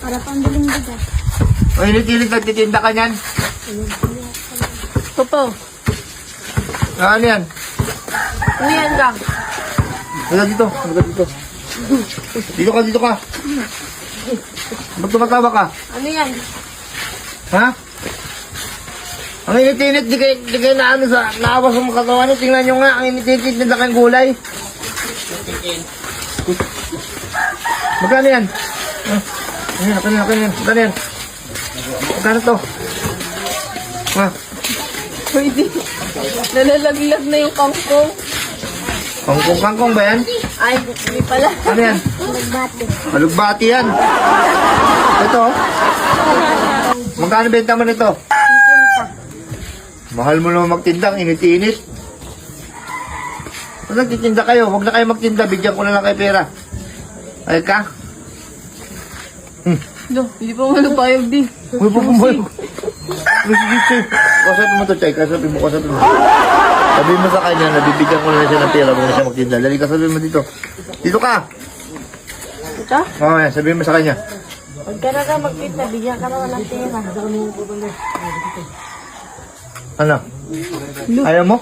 Para pambiling bigas. O, init-init nagtitinda ka niyan. Popo. Ano yan? Ano yan gang? Halika dito. Halika dito. Dito ka, dito ka. Ba't tumatawa ka? Ano yan? Ha? Ang init-init, di kayo na ano sa naawas ng katawan nyo. Tingnan nyo nga, ang init-init, tinda kayong gulay. Magkano yan? Magkano yan? Magkano to? Ha? Pwede. Nalalaglag na yung kangkong. Kangkong ba yan? Ay, hindi pala. Ano yan? Nagbati. Malugbati yan. Ito. Magkano benta mo nito? Mahal mo naman magtinda, ang init-init. Kung nagtitinda kayo, huwag na kayo magtinda, bigyan ko na lang kayo pera. Ay ka? No, hindi pa malupayog di. Uy, pupumoy. Kasapin mo to, Chay. Kasapin mo. Sabihin mo sa kanya, nabibigyan ko na siya ng pera, huwag na siya magtinda. Dali ka, sabihin mo dito. Dito ka! Ito? Oo, sabihin mo sa kanya. Huwag ka na ka magkita, bigyan ka naman ng pera. Ano? Ayaw mo?